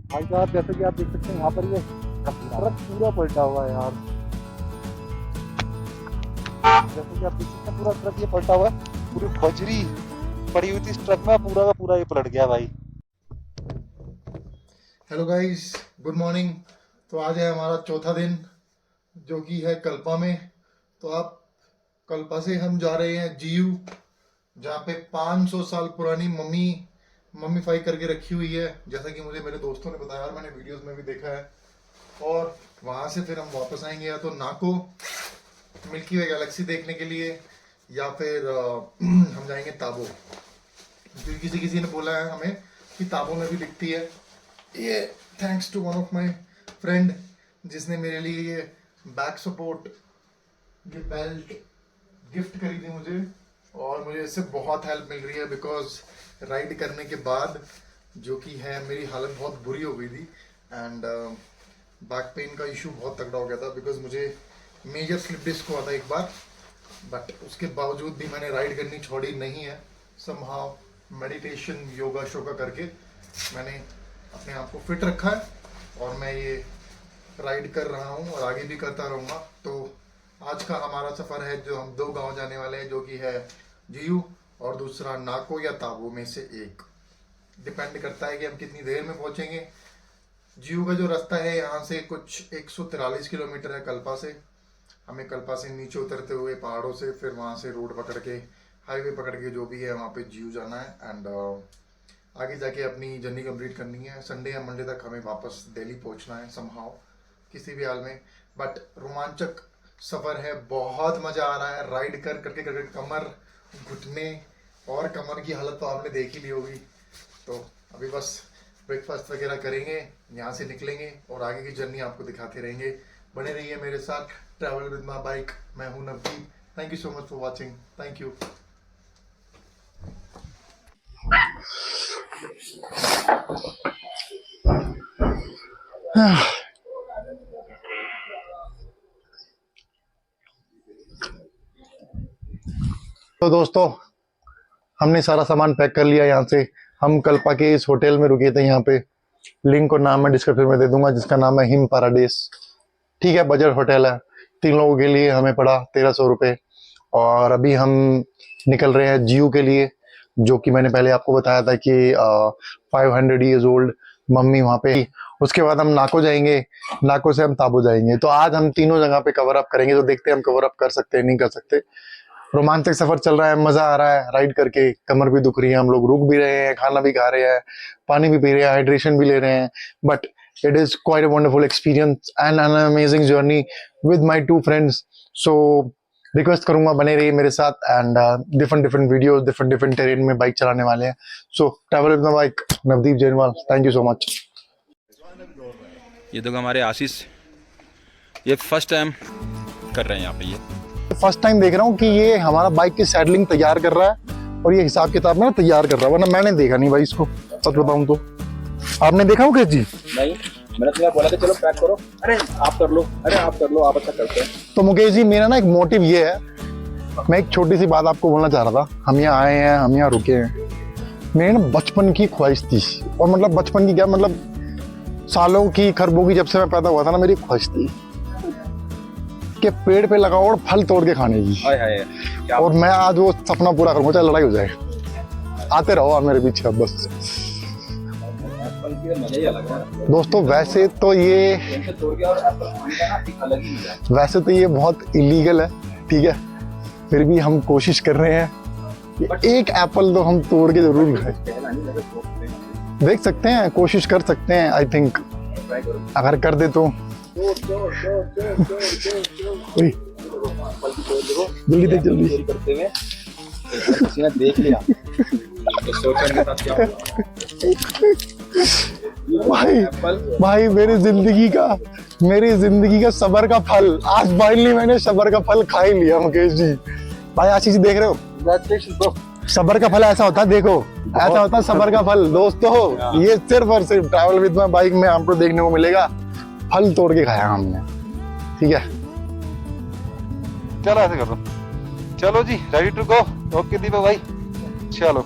भाई साहब जैसे कि आप देख सकते हैं यहाँ पर ये ट्रक पूरा पलटा हुआ है यार। जैसे कि आप देख सकते हैं पूरा ट्रक ये पलटा हुआ है, पूरी बजरी पड़ी हुई थी इस ट्रक में, पूरा का पूरा ये पलट गया भाई। Hello guys, good morning. तो आज है हमारा चौथा दिन जो कि है कल्पा में। तो आप कल्पा से हम जा रहे हैं जीयू, जहाँ पे 500 साल पुरानी मम्मीफाई करके रखी हुई है, जैसा कि मुझे मेरे दोस्तों ने बताया और मैंने वीडियोस में भी देखा है। और वहाँ से फिर हम वापस आएंगे या तो नाको मिल्की वे गैलेक्सी देखने के लिए, या फिर हम जाएंगे ताबो, क्योंकि किसी किसी ने बोला है हमें कि ताबो में भी दिखती है। ये thanks to one of my friend जिसने मेरे लिए ये बैक सपोर्ट, ये बेल्ट गिफ्ट करी थी मुझे, और मुझे इससे बहुत हेल्प मिल रही है। बिकॉज राइड करने के बाद जो कि है मेरी हालत बहुत बुरी हो गई थी, एंड बैक पेन का इशू बहुत तगड़ा हो गया था। बिकॉज मुझे मेजर स्लिप डिस्क हुआ था एक बार, बट उसके बावजूद भी मैंने राइड करनी छोड़ी नहीं है। समहाउ मेडिटेशन योगा शोगा करके मैंने अपने आप को फिट रखा है, और मैं ये राइड कर रहा हूँ और आगे भी करता रहूँगा। तो आज का हमारा सफ़र है जो हम 2 गांव जाने वाले हैं, जो कि है जीयू और दूसरा नाको या ताबो में से एक। डिपेंड करता है कि हम कितनी देर में पहुँचेंगे। जीयू का जो रास्ता है यहाँ से कुछ 143 किलोमीटर है कल्पा से। हमें कल्पा से नीचे उतरते हुए पहाड़ों से फिर वहाँ से रोड पकड़ के, हाईवे पकड़ के जो भी है वहाँ पे जीयू जाना है, एंड आगे जाके अपनी जर्नी कंप्लीट करनी है। संडे या मंडे तक हमें वापस दिल्ली पहुंचना है समहाउ, किसी भी हाल में। बट रोमांचक सफ़र है, बहुत मज़ा आ रहा है राइड करके करके कमर, घुटने और कमर की हालत तो आपने देख ही ली होगी। तो अभी बस ब्रेकफास्ट वगैरह करेंगे, यहाँ से निकलेंगे और आगे की जर्नी आपको दिखाते रहेंगे। बने रहिए मेरे साथ, ट्रैवल विद माई बाइक। मैं हूँ Navdeep. Thank you so much for watching. Thank you. तो दोस्तों, हमने सारा सामान पैक कर लिया। यहाँ से हम कल्पा के इस होटल में रुके थे। यहाँ पे लिंक और नाम मैं डिस्क्रिप्शन में दे दूंगा, जिसका नाम है हिम पैराडाइज। ठीक है, बजट होटल है। 3 लोगों के लिए हमें पड़ा 1300 रुपये। और अभी हम निकल रहे हैं जीयू के लिए, जो कि मैंने पहले आपको बताया था कि 500 ईयर्स ओल्ड मम्मी वहाँ पे। उसके बाद हम नाको जाएंगे, नाको से हम ताबो जाएंगे। तो आज हम तीनों जगह पे कवर अप करेंगे। तो देखते हैं हम कवर अप कर सकते हैं नहीं कर सकते। रोमांचक सफर चल रहा है, मजा आ रहा है राइड करके। कमर भी दुख रही है, हम लोग रुक भी रहे हैं, खाना भी खा रहे हैं, पानी भी पी रहे हैं, हाइड्रेशन भी ले रहे हैं। But it is quite a wonderful experience and an amazing journey with my 2 friends. So request करूंगा बने रहिए मेरे साथ, and different different videos, different terrain में बाइक चलाने वाले हैं। So travel with my bike, Navdeep Jainwal. Thank you so much. ये देखो हमारे आशीष, ये फर्स्ट टाइम कर रहे हैं यहाँ पे। ये फर्स्ट टाइम देख रहा हूँ कि ये हमारा बाइक की सैडलिंग तैयार कर रहा है, और ये हिसाब किताब में तैयार कर रहा है, वरना मैंने देखा नहीं भाई इसको। सच बताऊं तो आपने देखा मुकेश जी? नहीं, मैंने तुम्हें बोला था चलो पैक करो, अरे आप कर लो, अरे आप कर लो, आप अच्छा करते हैं। तो मुकेश जी, मेरा ना एक मोटिव ये है, मैं एक छोटी सी बात आपको बोलना चाह रहा था। हम यहाँ आए हैं, हम यहाँ रुके हैं। मेरी ना बचपन की ख्वाहिश थी, और मतलब बचपन की क्या, मतलब सालों की, खरबों की, जब से मैं पैदा हुआ था ना, मेरी ख्वाहिश थी कि पेड़ पे लगाओ और फल तोड़ के खाने की। हाय हाय, और मैं आज वो सपना पूरा करूंगा, चाहे लड़ाई हो जाए। आते रहो आप मेरे पीछे अब बस। मजा ही अलग है दोस्तों, वैसे तो ये वैसे तो ये बहुत इलीगल है, ठीक है, फिर भी हम कोशिश कर रहे हैं कि एक एप्पल तो हम तोड़ के जरूर खाएं। देख सकते हैं, कोशिश कर सकते हैं। आई थिंक अगर कर दे तो जल्दी देख, जल्दी करते हुए किसी ने देख लिया तो सोचने के साथ क्या भाई मेरी जिंदगी का सबर का फल आज फाइनली मैंने सबर का फल खा ही लिया। मुकेश जी, भाई आशीष जी, देख रहे हो? सबर का फल ऐसा होता है, देखो ऐसा होता है सबर का फल। दोस्तों, ये सिर्फ और सिर्फ ट्रैवल विद माय बाइक में आपको देखने को मिलेगा। फल तोड़ के खाया हमने, ठीक है। चलो ऐसे कर दो, चलो जी, रेडी टू गो। ओके दीपक भाई, चलो।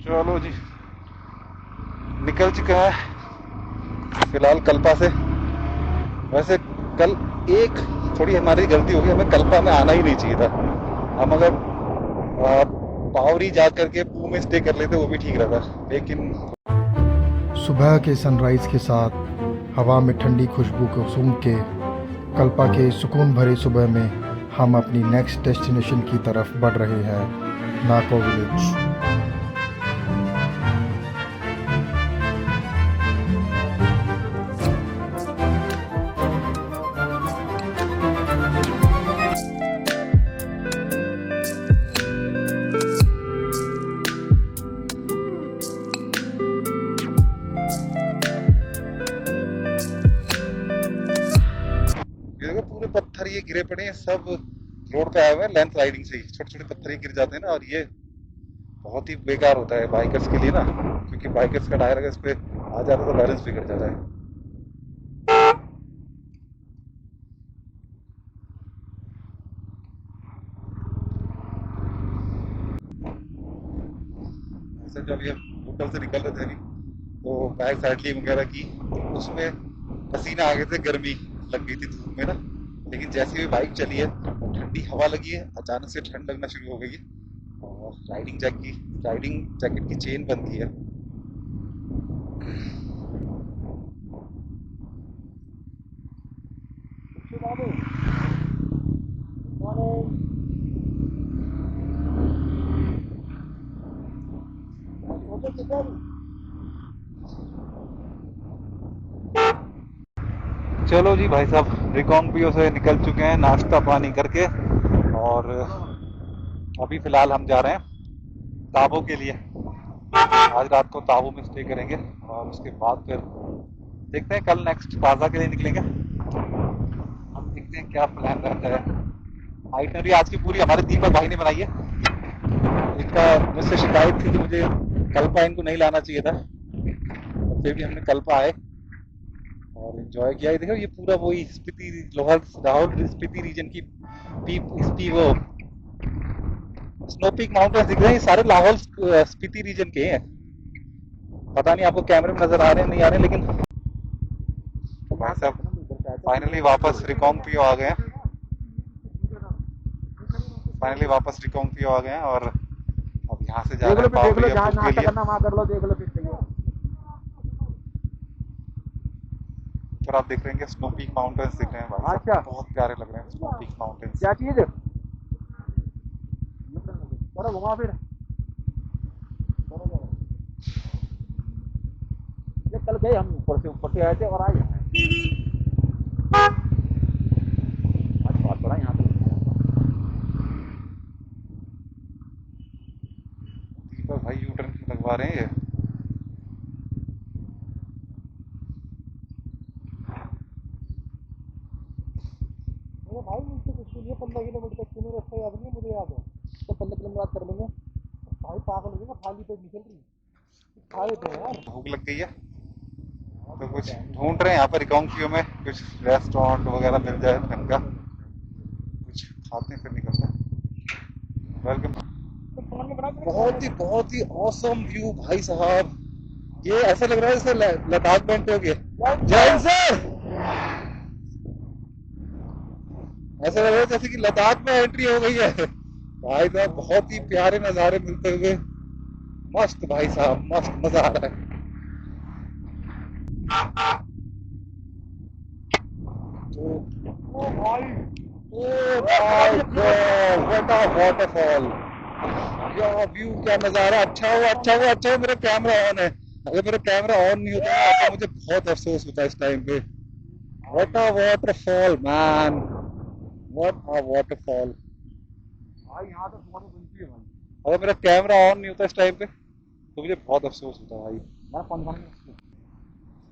चलो जी, निकल चुका है फिलहाल कल्पा से। वैसे कल एक थोड़ी हमारी गलती होगी, हमें कल्पा में आना ही नहीं चाहिए था। हम अगर पावरी जा करके पू में स्टे कर लेते वो भी ठीक रहता, लेकिन सुबह के सनराइज के साथ हवा में ठंडी खुशबू को सूंघ के कल्पा के सुकून भरे सुबह में हम अपनी नेक्स्ट डेस्टिनेशन की तरफ बढ़ रहे हैं, नाको विलेज। ये देखो पूरे पत्थर ये गिरे पड़े हैं, सब रोड पे आए हुए हैं लेंथ राइडिंग से ही। छोटे छोटे पत्थर ही गिर जाते हैं ना, और ये बहुत ही बेकार होता है बाइकर्स के लिए ना, क्योंकि बाइकर्स का टायर अगर इस पे आ जाता है तो बैलेंस बिगड़ जाता है। ऐसे जब ये होटल से निकल रहे थे अभी, तो बैग साइडलिंग वगैरह की, तो उसमें पसीना आ गए थे, गर्मी लग गई थी धूप में ना। लेकिन जैसे भी बाइक चली है, ठंडी हवा लगी है, अचानक से ठंड लगना शुरू हो गई है, और राइडिंग जैकेट की चेन बंद की है। चलो जी भाई साहब, रिकांगपियो से निकल चुके हैं नाश्ता पानी करके, और अभी फिलहाल हम जा रहे हैं ताबो के लिए। आज रात को ताबो में स्टे करेंगे, और उसके बाद फिर देखते हैं कल नेक्स्ट ताज़ा के लिए निकलेंगे। हम देखते हैं क्या प्लान रहता है। आइटनरी आज की पूरी हमारे दीपक भाई ने बनाई है। इनका मुझसे शिकायत थी कि मुझे कल्पा इनको नहीं लाना चाहिए था, और फिर भी हमने कल्पा आए और एंजॉय किया। ये देखो ये पूरा वही स्पीति लाहौल स्पीति रीजन की वो स्नो पीक माउंटेन्स दिख रहे हैं, ये सारे लाहौल स्पीति रीजन के हैं। पता नहीं आपको कैमरे में नजर आ रहे हैं नहीं आ रहे हैं, लेकिन भाई साहब फाइनली वापस रिकांगपियो आ गए हैं। फाइनली वापस रिकांगपियो आ गए हैं, और अब यहाँ से जा रहे हैं पावरी के लिए। फिर आप देख रहे हैं स्नो पीक माउंटेन्स दिख रहे हैं भाई साहब। अच्छा, बहुत प्यारे लग रहे हैं स्नो पीक माउंटेन्स। क्या चीज है? घुमा फिर ये कल गए हम, ऊपर से आए थे और आए आज बहुत बड़ा यहाँ पे दीपक भाई यू टर्न लगवा रहे हैं। ये भाई मुझसे कुछ लिए 15 किलोमीटर तक तुम्हें रास्ता याद नहीं, मुझे याद है तो 15 किलोमीटर कर लेंगे भाई। पागल हो गया, खाली पेट निकल रही खाए थे यार। भूख लग गई है तो कुछ ढूंढ रहे हैं यहाँ पर रिकांगपियो में, कुछ रेस्टोरेंट वगैरह मिल जाए ढंग का, कुछ खाते हैं फिर निकलते हैं। वेलकम। बहुत ही ऑसम व्यू भाई साहब। ये ऐसा लग रहा है जैसे लद्दाख में हो गया। जय सर, ऐसा लग रहा है जैसे कि लद्दाख में एंट्री हो गई है भाई साहब। बहुत ही प्यारे नज़ारे मिलते हुए, मस्त भाई साहब, मस्त मजा आ रहा है। ओ भाई व्हाट अ वाटरफॉल, क्या व्यू, क्या नजारा। अच्छा हुआ मेरा कैमरा ऑन है। अगर मेरा कैमरा ऑन नहीं होता ना तो मुझे बहुत अफसोस होता इस टाइम पे। What a waterfall man, what a waterfall भाई। यहाँ तो बहुत बनती है भाई। अगर मेरा कैमरा ऑन नहीं होता इस टाइम पे तो मुझे बहुत अफसोस होता भाई।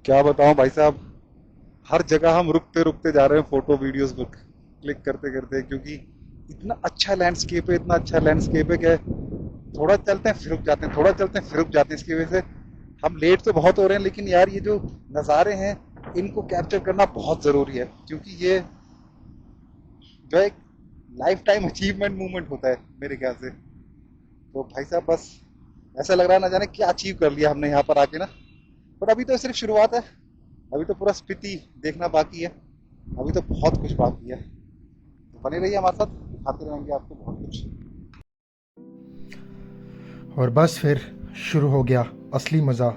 क्या बताऊं भाई साहब, हर जगह हम रुकते रुकते जा रहे हैं फोटो वीडियोस क्लिक करते करते, क्योंकि इतना अच्छा लैंडस्केप है, इतना अच्छा लैंडस्केप है कि थोड़ा चलते हैं फिर रुक जाते हैं, थोड़ा चलते हैं फिर रुक जाते हैं। इसकी वजह से हम लेट तो बहुत हो रहे हैं, लेकिन यार ये जो नज़ारे हैं इनको कैप्चर करना बहुत ज़रूरी है, क्योंकि ये जो एक लाइफ टाइम अचीवमेंट मूवमेंट होता है मेरे ख्याल से। तो भाई साहब बस ऐसा लग रहा है ना जाने क्या अचीव कर लिया हमने यहाँ पर आके ना। बट अभी तो सिर्फ शुरुआत है, अभी तो पूरा स्पीति देखना बाकी है, अभी तो बहुत कुछ बाकी है। तो बने रहिए हमारे साथ, दिखाते रहेंगे आपको बहुत कुछ। और बस फिर शुरू हो गया असली मज़ा।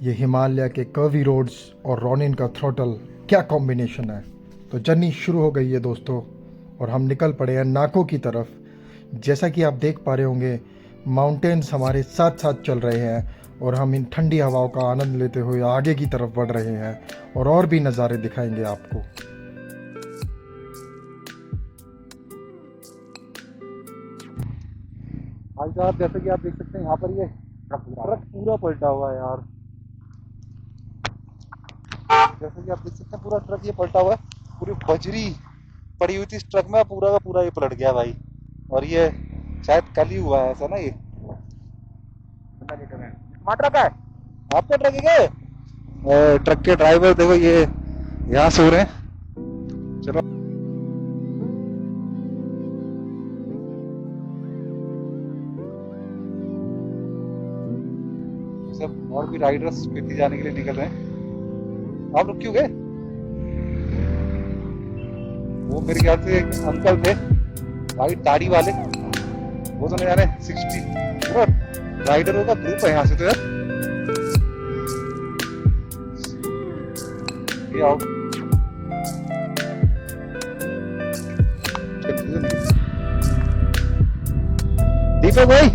ये हिमालय के कर्वी रोड्स और रॉनिन का थ्रोटल, क्या कॉम्बिनेशन है। तो जर्नी शुरू हो गई है दोस्तों, और हम निकल पड़े हैं नाको की तरफ। जैसा कि आप देख पा रहे होंगे, माउंटेन्स हमारे साथ साथ चल रहे हैं और हम इन ठंडी हवाओं का आनंद लेते हुए आगे की तरफ बढ़ रहे हैं और भी नज़ारे दिखाएंगे आपको। भाई साहब जैसे कि आप देख सकते हैं यहाँ पर ये ट्रक पूरा पलटा हुआ है यार। जैसे कि आप देख सकते हैं पूरा ट्रक ये पलटा हुआ है, पूरी बजरी पड़ी हुई थी इस ट्रक में, पूरा का पूरा ये पलट गया भाई। और ये शायद कल ही हुआ है ऐसा ना। ये ट्रक है, आपका ट्रक है क्या? ट्रक के ड्राइवर देखो ये यहाँ सो रहे हैं। चलो सब और भी राइडर्स स्पीति जाने के लिए निकल रहे हैं। आप रुक क्यों गए? वो मेरे ख्याल से एक अंकल थे वाइट दाढ़ी वाले, वो तो नहीं जाने 60 राइडरों का ग्रुप है यहाँ से तो यार। ये आओ दीपक भाई,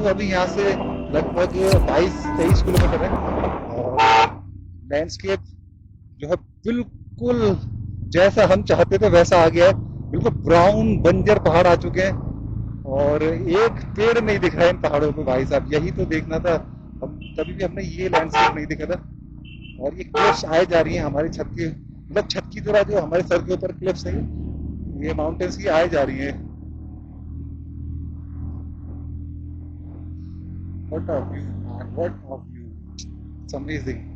अभी यहाँ से लगभग 22-23 किलोमीटर है और लैंडस्केप जो है बिल्कुल जैसा हम चाहते थे वैसा आ गया है। बिल्कुल ब्राउन बंजर पहाड़ आ चुके हैं और एक पेड़ नहीं दिख रहा है इन पहाड़ों पे भाई साहब। यही तो देखना था, हम कभी भी हमने ये लैंडस्केप नहीं देखा था। और ये क्लिफ्स आए जा रही हैं हमारी छत के, मतलब छत की तरह जो हमारे सर के ऊपर क्लिफ्स है, ये माउंटेन्स की आए जा रही हैं। What a view, man. What a view. It's amazing.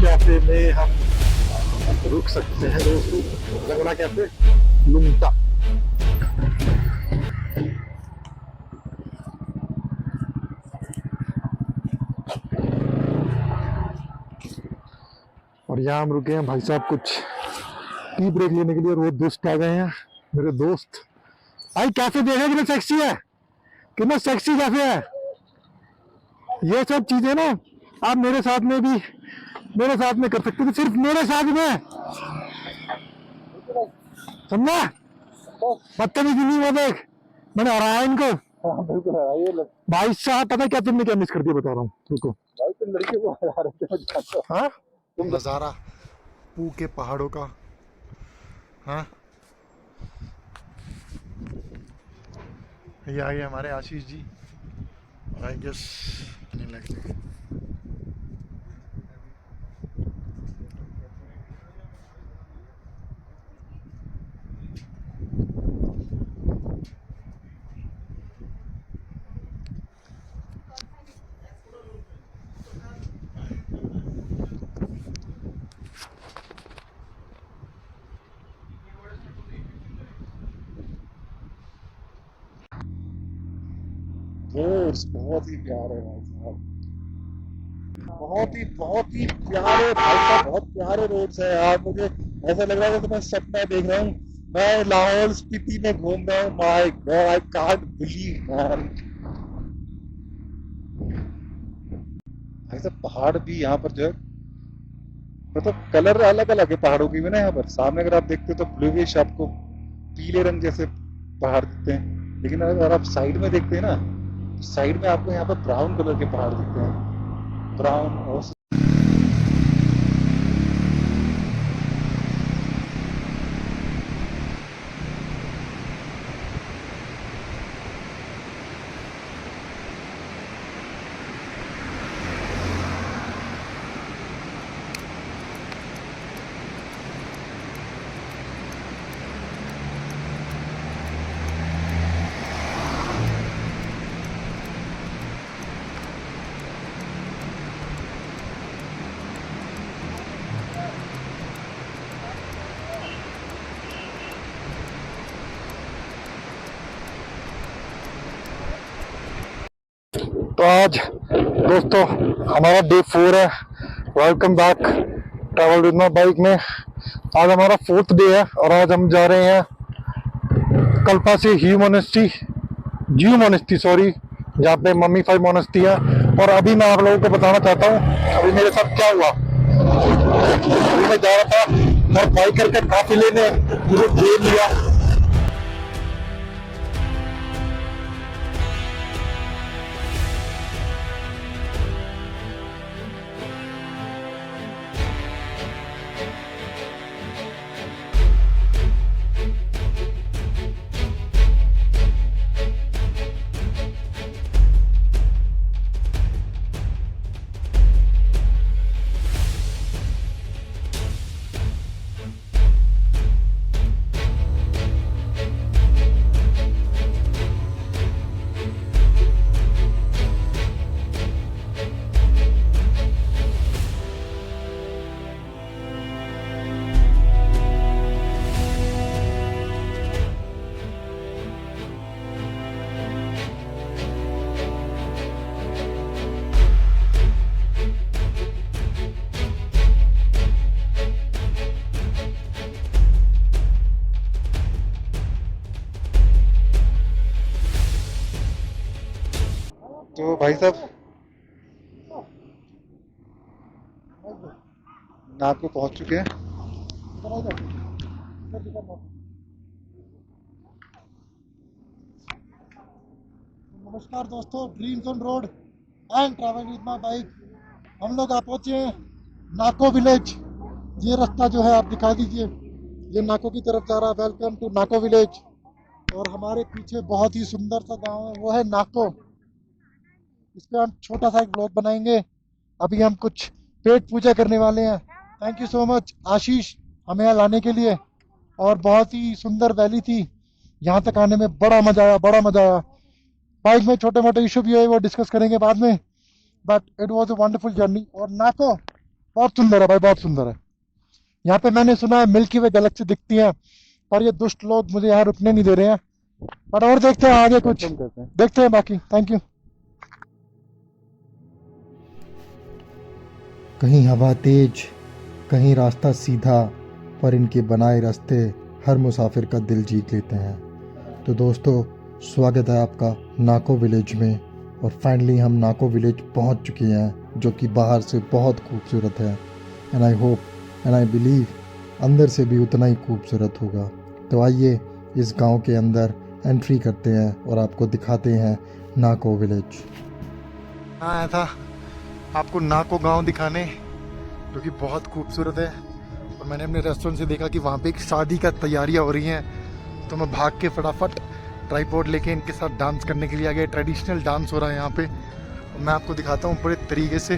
Cafe में हम रुक सकते हैं दोस्तों। लगना कैफे लुमटा। और यहाँ हम रुके हैं भाई साहब कुछ टी ब्रेक लेने के लिए, और वो दोस्त आ गए हैं मेरे दोस्त। भाई कैफे देखा कितना सेक्सी है, कितना सेक्सी कैफे है। ये सब चीजें ना आप मेरे साथ में भी कर सकते हो, सिर्फ मेरे साथ में, समझा। बदतमीजी नहीं, वो देख मैंने हराया इनको। भाई साहब पता है क्या तुमने क्या मिस कर दिया, बता रहा हूँ रुको। लड़के को हरा रहे थे। हाँ नजारा पू के पहाड़ों का। हाँ ये आए हमारे आशीष जी, आई गेस नहीं लगते। रोड्स बहुत ही प्यारे भाई साहब, बहुत ही प्यारे भाई साहब, बहुत प्यारे रोड्स है यार। मुझे ऐसा लग रहा है कि मैं सपना देख रहा हूँ, मैं लाहौल स्पीति में घूम रहा हूँ। My God I can't believe man. भाई साहब पहाड़ भी यहाँ पर जो है, मतलब कलर अलग अलग है पहाड़ों की भी ना। यहाँ पर सामने अगर आप देखते हो तो ब्लूइश, आपको पीले रंग जैसे पहाड़ दिखते हैं, लेकिन अगर आप साइड में देखते हैं ना, साइड में आपको यहाँ पर ब्राउन कलर के पहाड़ दिखते हैं, ब्राउन। और तो आज दोस्तों हमारा डे 4 है। Welcome back travel with my bike में। आज हमारा 4th डे है और आज हम जा रहे हैं कल्पा से जीव मोनेस्ट्री सॉरी, जहाँ पे मम्मी 5 मोनेस्ट्री है। और अभी मैं आप लोगों को बताना चाहता हूँ अभी मेरे साथ क्या हुआ। अभी मैं जा रहा था और बाइकर के काफिले ने मुझे घेर लिया। तो भाई साहब नागपुर पहुंच चुके हैं। नमस्कार दोस्तों, dreams on road and travel with my bike. हम लोग आप पहुंचे हैं नाको विलेज। ये रास्ता जो है आप दिखा दीजिए, ये नाको की तरफ जा रहा है। Welcome to Nako village. और हमारे पीछे बहुत ही सुंदर सा गांव है, वो है नाको। इस पे हम छोटा सा एक ब्लॉग बनाएंगे। अभी हम कुछ पेट पूजा करने वाले हैं। थैंक यू सो मच आशीष हमें यहाँ लाने के लिए। और बहुत ही सुंदर वैली थी, यहाँ तक आने में बड़ा मजा आया, बड़ा मजा आया। बाइक में छोटे मोटे इशू भी हुए, वो डिस्कस करेंगे बाद में, but it was a wonderful journey. और नाको बहुत सुंदर है भाई, बहुत सुंदर है। यहाँ पे मैंने सुना है मिल्की वे गैलेक्सी दिखती है, पर ये दुष्ट लोग मुझे यहाँ रुकने नहीं दे रहे हैं। बट और देखते हैं आगे, कुछ देखते हैं बाकी। Thank you. कहीं हवा तेज, कहीं रास्ता सीधा, पर इनके बनाए रास्ते हर मुसाफिर का दिल जीत लेते हैं। तो दोस्तों, स्वागत है आपका नाको विलेज में। और फाइनली हम नाको विलेज पहुंच चुके हैं, जो कि बाहर से बहुत खूबसूरत है। And I hope and I believe अंदर से भी उतना ही खूबसूरत होगा। तो आइए इस गांव के अंदर एंट्री करते हैं और आपको दिखाते हैं नाको विलेज। आया था आपको नाको गांव दिखाने, जो कि बहुत खूबसूरत है। और मैंने अपने रेस्टोरेंट से देखा कि वहाँ पे एक शादी का तैयारियाँ हो रही हैं, तो मैं भाग के फटाफट ट्राइपॉड लेके इनके साथ डांस करने के लिए आ गया। ट्रेडिशनल डांस हो रहा है यहाँ पे, और मैं आपको दिखाता हूँ बड़े तरीके से।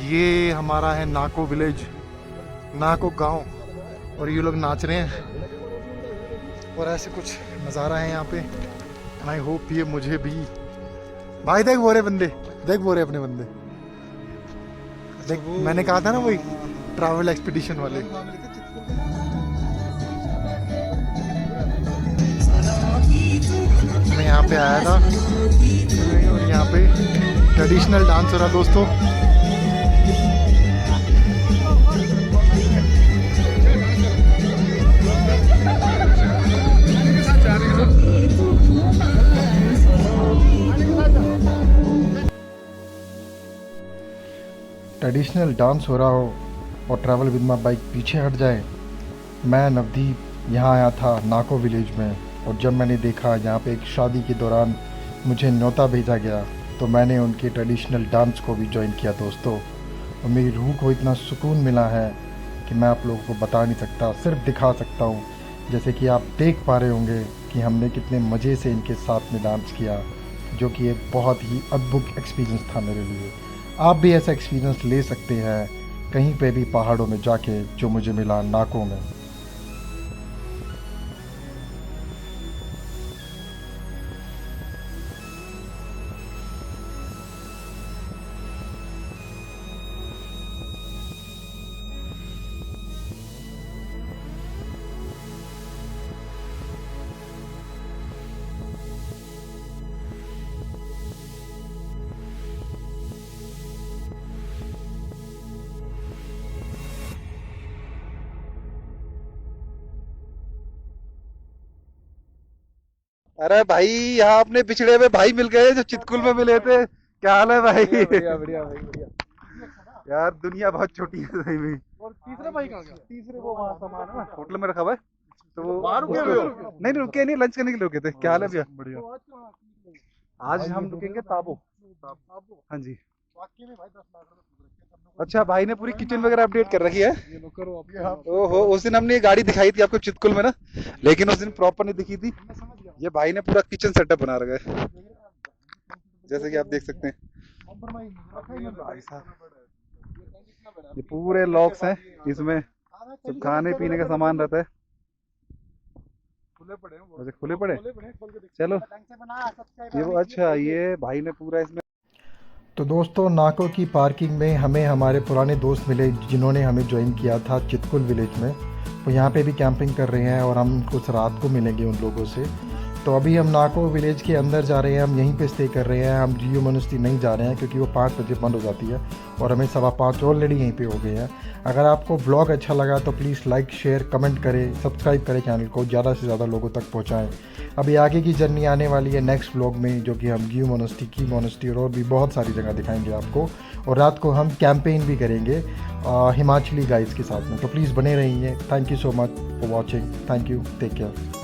ये हमारा है नाको विलेज, नाको गांव, और ये लोग नाच रहे हैं और ऐसे कुछ नज़ारा है यहाँ पे। एंड आई होप ये मुझे भी, भाई देख वो रहे बंदे, देख वो रहे अपने बंदे, देख मैंने कहा था ना वही ट्रैवल एक्सपीडिशन वाले। मैं यहाँ पे आया था और यहाँ पे ट्रेडिशनल डांस हो रहा दोस्तों। ट्रेडिशनल डांस हो रहा हो और ट्रैवल विद माई बाइक पीछे हट जाए। मैं नवदीप यहाँ आया था नाको विलेज में, और जब मैंने देखा यहाँ पे एक शादी के दौरान मुझे न्योता भेजा गया, तो मैंने उनके ट्रेडिशनल डांस को भी ज्वाइन किया दोस्तों। और मेरी रूह को इतना सुकून मिला है कि मैं आप लोगों को बता नहीं सकता, सिर्फ दिखा सकता हूँ। जैसे कि आप देख पा रहे होंगे कि हमने कितने मज़े से इनके साथ में डांस किया, जो कि एक बहुत ही अद्भुत एक्सपीरियंस था मेरे लिए। आप भी ऐसा एक्सपीरियंस ले सकते हैं कहीं पे भी पहाड़ों में जाके, जो मुझे मिला नाको में। अरे भाई, यहाँ अपने पिछड़े हुए भाई मिल गए जो चितकुल में मिले थे। क्या हाल है भाई? बढ़िया बढ़िया भाई बढ़िया। यार दुनिया बहुत छोटी है सही में। और तीसरा भाई कहाँ गया? तीसरे वो वहाँ सामान है ना। होटल में रखा हुआ है, तो वो बाहर रुके हुए हो? नहीं रुके नहीं, लंच करने के लिए रुके थे। क्या हाल है भैया? बढ़िया। बढ़िया। आज हम रुकेंगे ताबो। हाँ जी। वाकई में भाई 10 लाख रुपए अच्छा, भाई ने पूरी किचन वगैरह अपडेट कर रखी है। ये लो करो आप। ओहो, उस दिन हमने ये गाड़ी दिखाई थी आपको चितकुल में ना, लेकिन उस दिन प्रॉपर नहीं दिखी थी। ये भाई ने पूरा किचन सेटअप बना रखा है, जैसे कि आप देख सकते हैं। भाई साहब, ये पूरे लॉक्स हैं, इसमें सब खाने पीने का सामान रहता है। खुले पड़े चलो ये वो। अच्छा, ये भाई ने पूरा इसमें। तो दोस्तों, नाको की पार्किंग में हमें हमारे पुराने दोस्त मिले, जिन्होंने हमें ज्वाइन किया था चितकुल विलेज में। वो यहाँ पे भी कैंपिंग कर रहे हैं और हम कुछ रात को मिलेंगे उन लोगों से। तो अभी हम नाको विलेज के अंदर जा रहे हैं, हम यहीं पे स्टे कर रहे हैं। हम जीयू मोनेस्ट्री नहीं जा रहे हैं क्योंकि वो 5 बजे बंद हो जाती है, और हमें 5:15 ऑलरेडी यहीं पे हो गए हैं। अगर आपको व्लॉग अच्छा लगा तो प्लीज़ लाइक, शेयर, कमेंट करें, सब्सक्राइब करें चैनल को, ज़्यादा से ज़्यादा लोगों तक पहुँचाएँ। अभी आगे की जर्नी आने वाली है नेक्स्ट व्लॉग में, जो कि हम जीयू मोनेस्ट्री, की मोनेस्ट्री और भी बहुत सारी जगह दिखाएंगे आपको। और रात को हम कैंपेन भी करेंगे हिमाचली गाइड्स के साथ में। तो प्लीज़ बने रहिए। Thank you so much for watching. Thank you, take care.